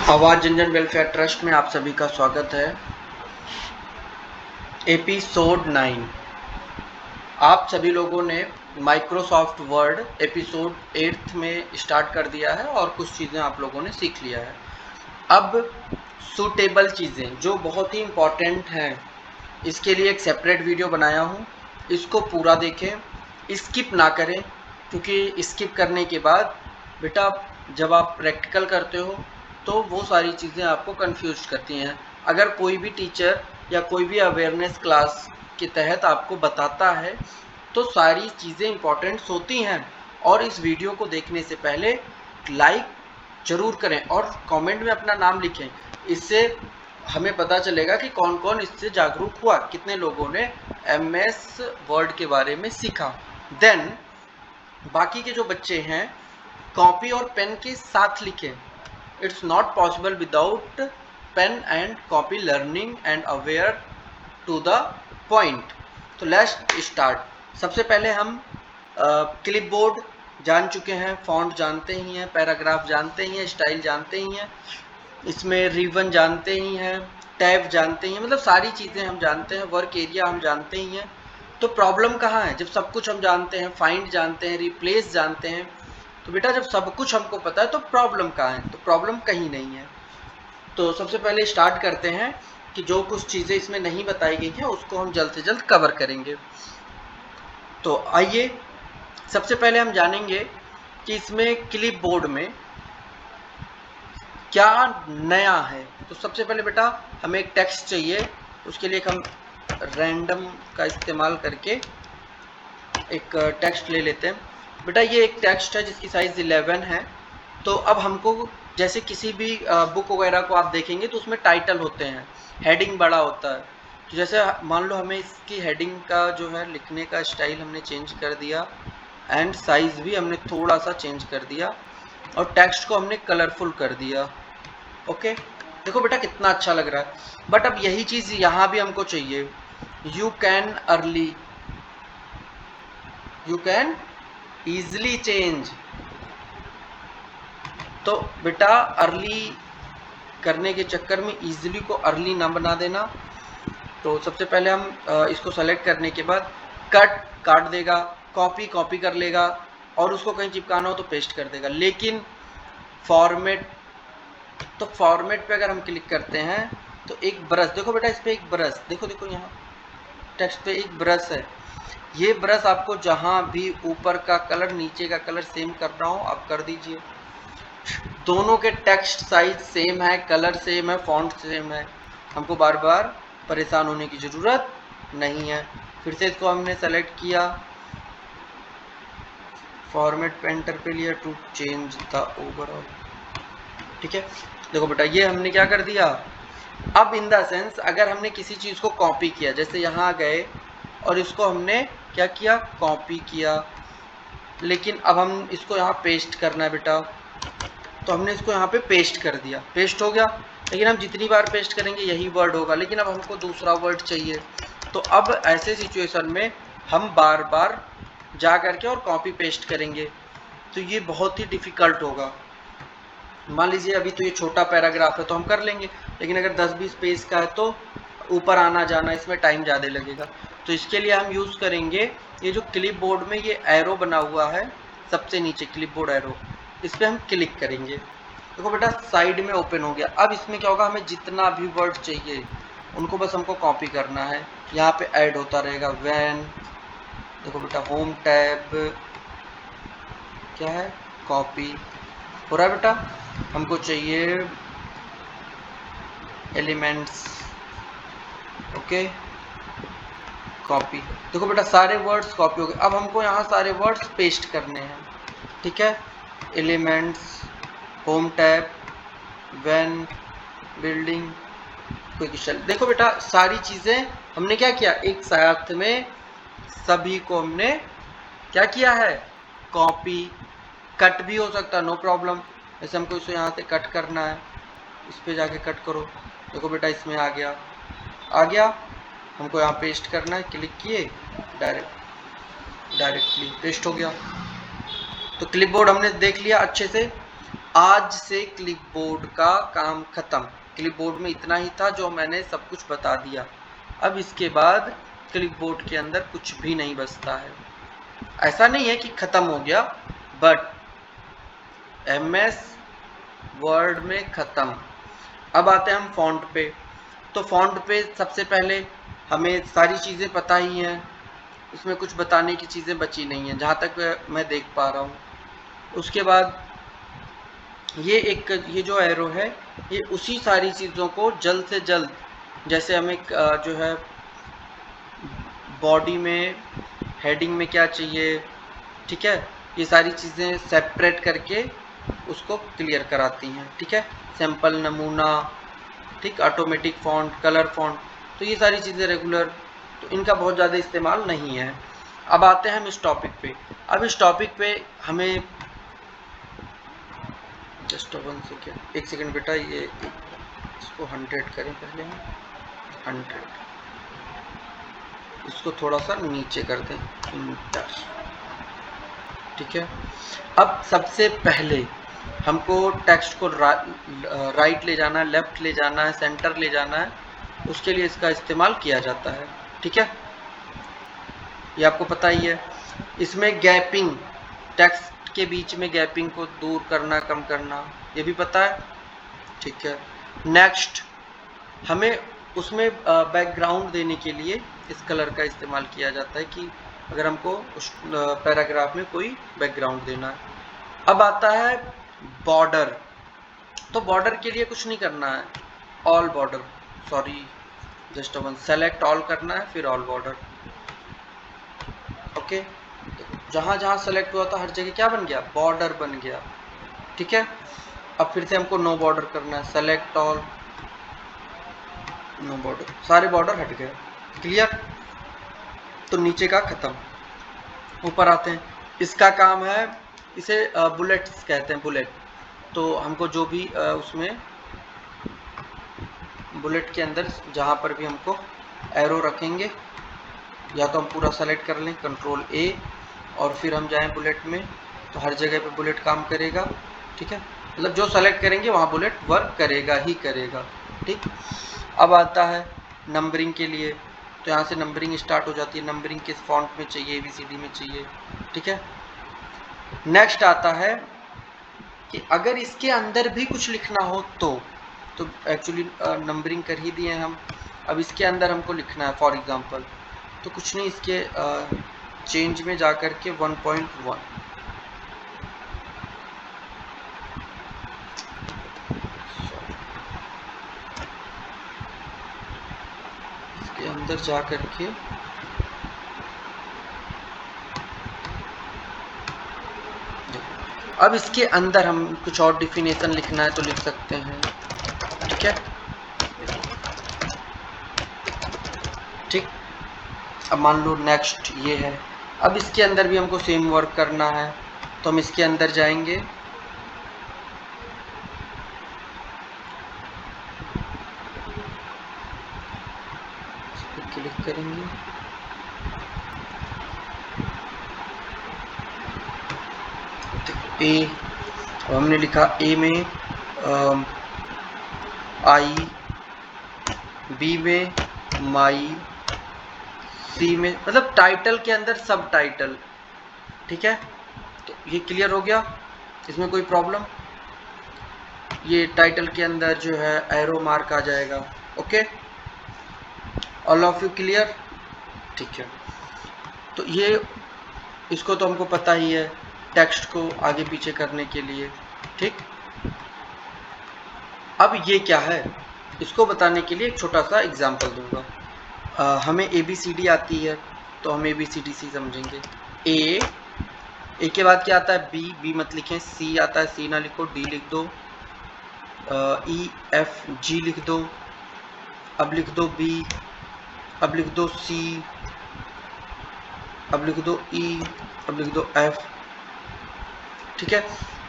आवाज जनजन welfare trust में आप सभी का स्वागत है। एपिसोड 9 आप सभी लोगों ने माइक्रोसॉफ्ट वर्ड एपिसोड 8 में स्टार्ट कर दिया है और कुछ चीज़ें आप लोगों ने सीख लिया है। अब सूटेबल चीज़ें जो बहुत ही इम्पॉर्टेंट हैं, इसके लिए एक सेपरेट वीडियो बनाया हूँ। इसको पूरा देखें, स्किप ना करें, क्योंकि स्किप करने के बाद बेटा जब आप प्रैक्टिकल करते हो तो वो सारी चीज़ें आपको कंफ्यूज करती हैं। अगर कोई भी टीचर या कोई भी अवेयरनेस क्लास के तहत आपको बताता है तो सारी चीज़ें इम्पॉर्टेंट्स होती हैं। और इस वीडियो को देखने से पहले लाइक ज़रूर करें और कमेंट में अपना नाम लिखें। इससे हमें पता चलेगा कि कौन कौन इससे जागरूक हुआ, कितने लोगों ने MS वर्ड के बारे में सीखा। देन बाकी के जो बच्चे हैं कॉपी और पेन के साथ लिखें। It's not possible without pen and copy learning and aware to the point. तो लेट्स स्टार्ट। सबसे पहले हम क्लिपबोर्ड जान चुके हैं, फॉन्ट जानते ही हैं, पैराग्राफ जानते ही हैं, स्टाइल जानते ही हैं, इसमें रिबन जानते ही हैं, टैब जानते ही हैं, मतलब सारी चीज़ें हम जानते हैं, वर्क एरिया हम जानते ही हैं। तो प्रॉब्लम कहाँ है? जब सब कुछ हम जानते हैं, फाइंड जानते हैं, रिप्लेस जानते हैं, तो बेटा जब सब कुछ हमको पता है तो प्रॉब्लम कहाँ है? तो प्रॉब्लम कहीं नहीं है। तो सबसे पहले स्टार्ट करते हैं कि जो कुछ चीज़ें इसमें नहीं बताई गई हैं उसको हम जल्द से जल्द कवर करेंगे। तो आइए सबसे पहले हम जानेंगे कि इसमें क्लिपबोर्ड में क्या नया है। तो सबसे पहले बेटा हमें एक टेक्स्ट चाहिए, उसके लिए हम रैंडम का इस्तेमाल करके एक टेक्स्ट ले लेते हैं। बेटा ये एक टेक्स्ट है जिसकी साइज़ 11 है। तो अब हमको जैसे किसी भी बुक वगैरह को आप देखेंगे तो उसमें टाइटल होते हैं, हेडिंग बड़ा होता है। तो जैसे मान लो हमें इसकी हेडिंग का जो है लिखने का स्टाइल हमने चेंज कर दिया एंड साइज़ भी हमने थोड़ा सा चेंज कर दिया और टेक्स्ट को हमने कलरफुल कर दिया। ओके, देखो बेटा कितना अच्छा लग रहा है। बट अब यही चीज़ यहाँ भी हमको चाहिए। You can easily change. तो बेटा अर्ली करने के चक्कर में ईजिली को अर्ली ना बना देना। तो सबसे पहले हम इसको सेलेक्ट करने के बाद काट देगा, कॉपी कर लेगा और उसको कहीं चिपकाना हो तो पेस्ट कर देगा। लेकिन फॉर्मेट पे अगर हम क्लिक करते हैं तो एक ब्रश, देखो बेटा इस पर एक ब्रश, देखो यहाँ टेक्स्ट पे एक ब्रश है। ये ब्रश आपको जहाँ भी ऊपर का कलर नीचे का कलर सेम करना हो आप कर दीजिए। दोनों के टेक्स्ट साइज सेम है, कलर सेम है, फॉन्ट सेम है, हमको बार बार परेशान होने की ज़रूरत नहीं है। फिर से इसको हमने सेलेक्ट किया, फॉर्मेट पेंटर पे लिया टू चेंज द ओवरऑल। ठीक है, देखो बेटा ये हमने क्या कर दिया। अब इन द सेंस अगर हमने किसी चीज़ को कॉपी किया, जैसे यहाँ गए और इसको हमने क्या किया, कॉपी किया, लेकिन अब हम इसको यहाँ पेस्ट करना है बेटा। तो हमने इसको यहाँ पे पेस्ट कर दिया, पेस्ट हो गया। लेकिन हम जितनी बार पेस्ट करेंगे यही वर्ड होगा, लेकिन अब हमको दूसरा वर्ड चाहिए। तो अब ऐसे सिचुएशन में हम बार बार जा करके और कॉपी पेस्ट करेंगे, तो ये बहुत ही डिफ़िकल्ट होगा। मान लीजिए अभी तो ये छोटा पैराग्राफ है तो हम कर लेंगे, लेकिन अगर 10-20 पेज का है तो ऊपर आना जाना इसमें टाइम ज़्यादा लगेगा। तो इसके लिए हम यूज़ करेंगे ये जो क्लिपबोर्ड में ये एरो बना हुआ है, सबसे नीचे क्लिपबोर्ड एरो, इस पर हम क्लिक करेंगे। देखो बेटा साइड में ओपन हो गया। अब इसमें क्या होगा, हमें जितना भी वर्ड चाहिए उनको बस हमको कॉपी करना है, यहाँ पे ऐड होता रहेगा। वैन, देखो बेटा होम टैब क्या है, कॉपी हो रहा है बेटा। हमको चाहिए एलिमेंट्स, ओके, कॉपी। देखो बेटा सारे वर्ड्स कॉपी हो गए। अब हमको यहाँ सारे वर्ड्स पेस्ट करने हैं। ठीक है, elements, home tab, van, building, quick. देखो बेटा सारी चीज़ें हमने क्या किया, एक साथ में सभी को हमने क्या किया है, कॉपी। कट भी हो सकता है, नो प्रॉब्लम। जैसे हमको इसे यहाँ से कट करना है, इस पे जाके कट करो। देखो बेटा इसमें आ गया। हमको यहाँ पेस्ट करना है, क्लिक किए, डायरेक्टली पेस्ट हो गया। तो क्लिपबोर्ड हमने देख लिया अच्छे से। आज से क्लिपबोर्ड का काम खत्म। क्लिपबोर्ड में इतना ही था जो मैंने सब कुछ बता दिया। अब इसके बाद क्लिपबोर्ड के अंदर कुछ भी नहीं बचता है। ऐसा नहीं है कि खत्म हो गया, बट MS वर्ड में खत्म। अब आते हैं हम फॉन्ट पे। तो फॉन्ट पे सबसे पहले हमें सारी चीज़ें पता ही हैं, इसमें कुछ बताने की चीज़ें बची नहीं हैं जहाँ तक मैं देख पा रहा हूँ। उसके बाद ये जो एरो है ये उसी सारी चीज़ों को जल्द से जल्द, जैसे हमें जो है बॉडी में हेडिंग में क्या चाहिए, ठीक है, ये सारी चीज़ें सेपरेट करके उसको क्लियर कराती हैं। ठीक है, सैंपल, नमूना, ठीक, ऑटोमेटिक फॉन्ट, कलर फॉन्ट, तो ये सारी चीज़ें रेगुलर, तो इनका बहुत ज़्यादा इस्तेमाल नहीं है। अब आते हैं हम इस टॉपिक पे। अब इस टॉपिक पे हमें जस्ट 1 सेकेंड, 1 सेकेंड बेटा, ये इसको 100 करें पहले हम 100, इसको थोड़ा सा नीचे कर दें, इंटर। ठीक है, अब सबसे पहले हमको टेक्स्ट को राइट ले जाना है, लेफ्ट ले जाना है, सेंटर ले जाना है, उसके लिए इसका इस्तेमाल किया जाता है। ठीक है, ये आपको पता ही है। इसमें गैपिंग, टेक्स्ट के बीच में गैपिंग को दूर करना, कम करना, ये भी पता है। ठीक है, नेक्स्ट हमें उसमें बैकग्राउंड देने के लिए इस कलर का इस्तेमाल किया जाता है कि अगर हमको उस पैराग्राफ में कोई बैकग्राउंड देना है। अब आता है बॉर्डर। तो बॉर्डर के लिए कुछ नहीं करना है, all border, sorry just one, select all करना है, फिर ऑल बॉर्डर। ओके, जहाँ जहाँ सेलेक्ट हुआ था हर जगह क्या बन गया, बॉर्डर बन गया। ठीक है, अब फिर से हमको नो बॉर्डर करना है, सेलेक्ट ऑल, नो बॉर्डर, सारे बॉर्डर हट गए। क्लियर, तो नीचे का खत्म। ऊपर आते हैं, इसका काम है, इसे बुलेट्स कहते हैं, बुलेट। तो हमको जो भी उसमें बुलेट के अंदर जहाँ पर भी हमको एरो रखेंगे, या तो हम पूरा सेलेक्ट कर लें कंट्रोल A और फिर हम जाएं बुलेट में, तो हर जगह पे बुलेट काम करेगा। ठीक है, मतलब जो सेलेक्ट करेंगे वहाँ बुलेट वर्क करेगा ही करेगा। ठीक, अब आता है नंबरिंग के लिए। तो यहाँ से नंबरिंग स्टार्ट हो जाती है, नंबरिंग किस फॉन्ट में चाहिए, ABCD में चाहिए। ठीक है, नेक्स्ट आता है कि अगर इसके अंदर भी कुछ लिखना हो तो एक्चुअली नंबरिंग कर ही दिए हम, अब इसके अंदर हमको लिखना है। फॉर एग्जांपल, तो कुछ नहीं, इसके चेंज में जा कर के 1.1, इसके अंदर जा कर के अब इसके अंदर हम कुछ और डिफिनेशन लिखना है तो लिख सकते हैं। ठीक है, ठीक, अब मान लो नेक्स्ट ये है। अब इसके अंदर भी हमको सेम वर्क करना है, तो हम इसके अंदर जाएंगे, इस पर क्लिक करेंगे, ए, अब हमने लिखा ए में आई, बी में माई, सी में, मतलब टाइटल के अंदर सब टाइटल। ठीक है, तो ये क्लियर हो गया, इसमें कोई प्रॉब्लम, ये टाइटल के अंदर जो है एरो मार्क आ जाएगा। Okay, all of you clear. ठीक है, तो ये, इसको तो हमको पता ही है टेक्स्ट को आगे पीछे करने के लिए। ठीक, अब ये क्या है, इसको बताने के लिए एक छोटा सा एग्जांपल दूंगा। हमें ABCD आती है, तो हम ABCD से समझेंगे। ए के बाद क्या आता है, बी मत लिखें, सी आता है, सी ना लिखो, डी लिख दो, EFG लिख दो, अब लिख दो बी, अब लिख दो सी, अब लिख दो E, अब लिख दो F। ठीक है,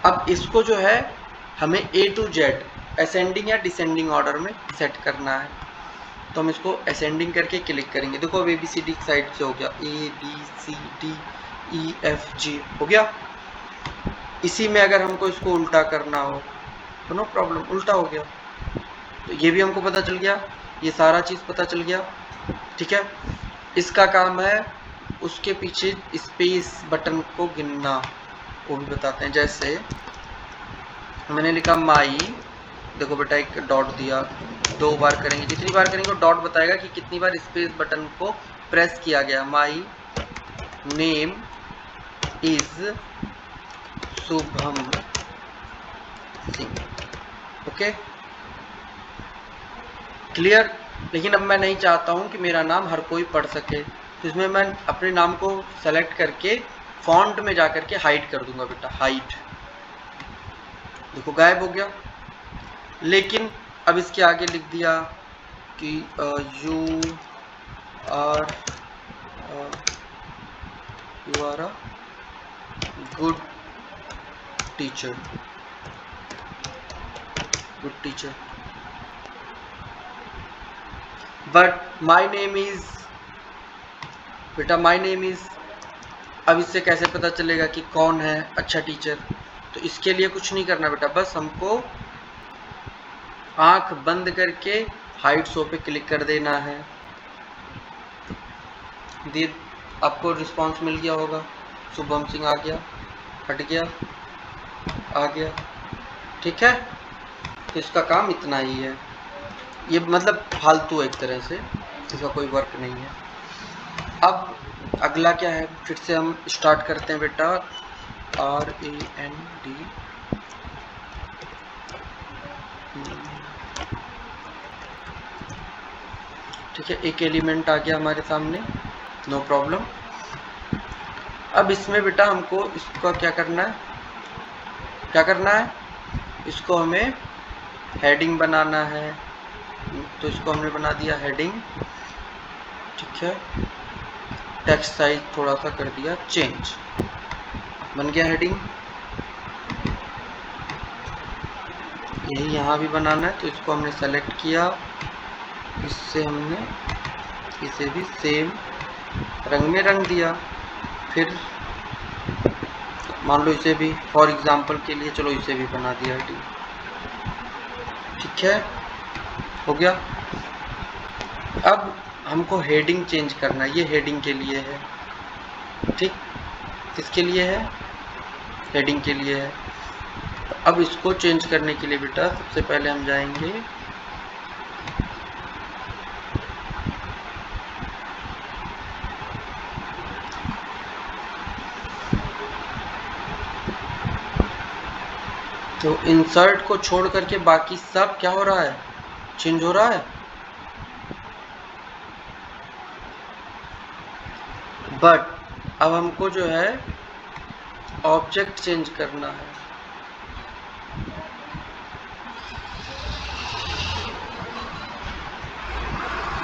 अब इसको जो है हमें A to Z असेंडिंग या डिसेंडिंग ऑर्डर में सेट करना है, तो हम इसको असेंडिंग करके क्लिक करेंगे। देखो अब ABCD साइड से हो गया, ABCD EFG हो गया। इसी में अगर हमको इसको उल्टा करना हो तो नो प्रॉब्लम, उल्टा हो गया। तो ये भी हमको पता चल गया, ये सारा चीज़ पता चल गया। ठीक है, इसका काम है उसके पीछे स्पेस बटन को गिनना, वो भी बताते हैं। जैसे मैंने लिखा माई, देखो बेटा एक डॉट दिया, 2 बार करेंगे, जितनी बार करेंगे वो डॉट बताएगा कि कितनी बार स्पेस बटन को प्रेस किया गया। माई name is Shubham Singh. Okay, clear. लेकिन अब मैं नहीं चाहता हूं कि मेरा नाम हर कोई पढ़ सके, तो इसमें मैं अपने नाम को सेलेक्ट करके फॉन्ट में जा करके हाइड कर दूंगा बेटा, हाइड। देखो गायब हो गया। लेकिन अब इसके आगे लिख दिया कि you are a good teacher, good teacher, but my name is, बेटा माई नेम इज, अब इससे कैसे पता चलेगा कि कौन है अच्छा टीचर? तो इसके लिए कुछ नहीं करना बेटा, बस हमको आंख बंद करके हाइड शो पे क्लिक कर देना है। आपको रिस्पांस मिल गया होगा, शुभम सिंह आ गया, हट गया, आ गया। ठीक है, तो इसका काम इतना ही है। ये मतलब फालतू एक तरह से, इसका कोई वर्क नहीं है। अब अगला क्या है, फिर से हम स्टार्ट करते हैं बेटा, RAND, ठीक है, एक एलिमेंट आ गया हमारे सामने, नो प्रॉब्लम। अब इसमें बेटा हमको इसका क्या करना है, क्या करना है, इसको हमें हेडिंग बनाना है। तो इसको हमने बना दिया हेडिंग। ठीक है, टेक्स्ट साइज थोड़ा सा कर दिया चेंज, बन गया हेडिंग। यही यहाँ भी बनाना है, तो इसको हमने सेलेक्ट किया, इससे हमने इसे भी सेम रंग में रंग दिया। फिर मान लो इसे भी फॉर एग्जांपल के लिए, चलो इसे भी बना दिया हेडिंग। ठीक है, हो गया। अब हमको हेडिंग चेंज करना है, ये हेडिंग के लिए है। ठीक, किसके लिए है, हेडिंग के लिए है। अब इसको चेंज करने के लिए बेटा सबसे पहले हम जाएंगे तो इंसर्ट को छोड़ करके बाकी सब क्या हो रहा है, चेंज हो रहा है। बट अब हमको जो है ऑब्जेक्ट चेंज करना है।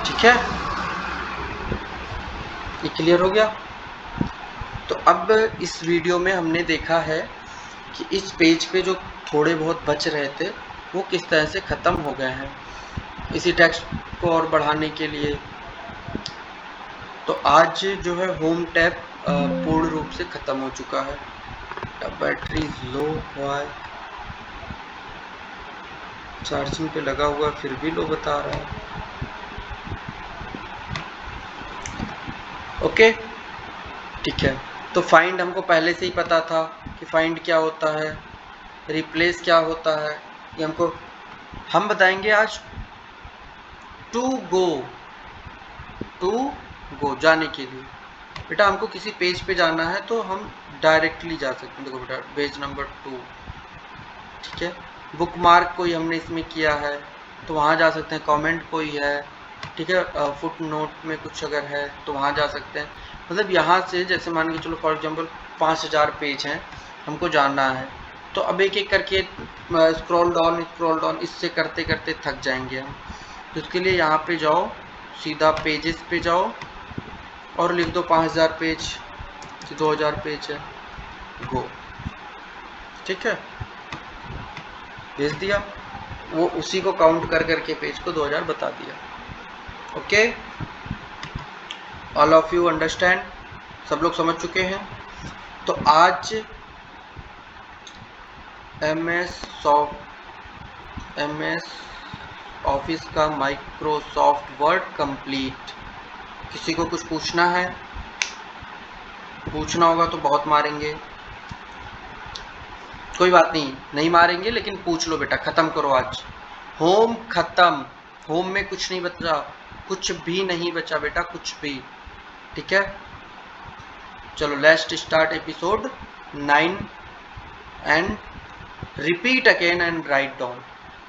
ठीक है, ये क्लियर हो गया। तो अब इस वीडियो में हमने देखा है कि इस पेज पे जो थोड़े बहुत बच रहे थे वो किस तरह से ख़त्म हो गए हैं इसी टेक्स्ट को और बढ़ाने के लिए। तो आज जो है होम टैब पूर्ण रूप से ख़त्म हो चुका है। बैटरी लो हुआ है, चार्जिंग पे लगा हुआ फिर भी लो बता रहा है। ओके, ठीक है। तो फाइंड हमको पहले से ही पता था कि फाइंड क्या होता है, रिप्लेस क्या होता है, ये हमको हम बताएंगे आज। टू गो जाने के लिए बेटा हमको किसी पेज पे जाना है तो हम डायरेक्टली जा सकते हैं। देखो बेटा पेज नंबर 2, ठीक है, बुक मार्क कोई हमने इसमें किया है तो वहाँ जा सकते हैं, कमेंट कोई है, ठीक है, फुट नोट में कुछ अगर है तो वहाँ जा सकते हैं। मतलब यहाँ से जैसे मान के चलो फॉर एग्जांपल 5000 पेज हैं, हमको जानना है, तो अब एक एक करके स्क्रॉल डाउन इससे करते करते थक जाएंगे हम। तो इसके लिए यहाँ पे जाओ, सीधा पेजेस पे जाओ और लिख दो 5000 पेज, 2000 पेज है, गो। ठीक है, भेज दिया, वो उसी को काउंट कर करके पेज को 2000 बता दिया। Okay, all of you understand, सब लोग समझ चुके हैं। तो आज एमएस ऑफिस का माइक्रोसॉफ्ट वर्ड कंप्लीट। किसी को कुछ पूछना है? पूछना होगा तो बहुत मारेंगे, कोई बात नहीं, नहीं मारेंगे लेकिन पूछ लो बेटा, खत्म करो आज। होम खत्म, होम में कुछ नहीं बचा, कुछ भी नहीं बचा बेटा, कुछ भी। ठीक है, चलो let's start episode 9 and repeat again and write down.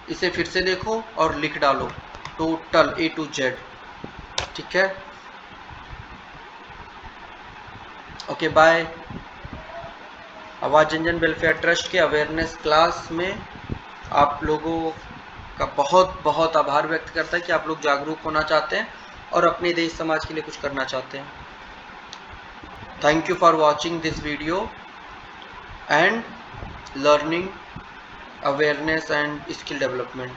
इसे फिर से देखो और लिख डालो टोटल A to Z। ठीक है, ओके बाय। आवाज रंजन वेलफेयर ट्रस्ट के अवेयरनेस क्लास में आप लोगों का बहुत बहुत आभार व्यक्त करता है कि आप लोग जागरूक होना चाहते हैं और अपने देश समाज के लिए कुछ करना चाहते हैं। Thank you for watching this video and learning awareness and skill development.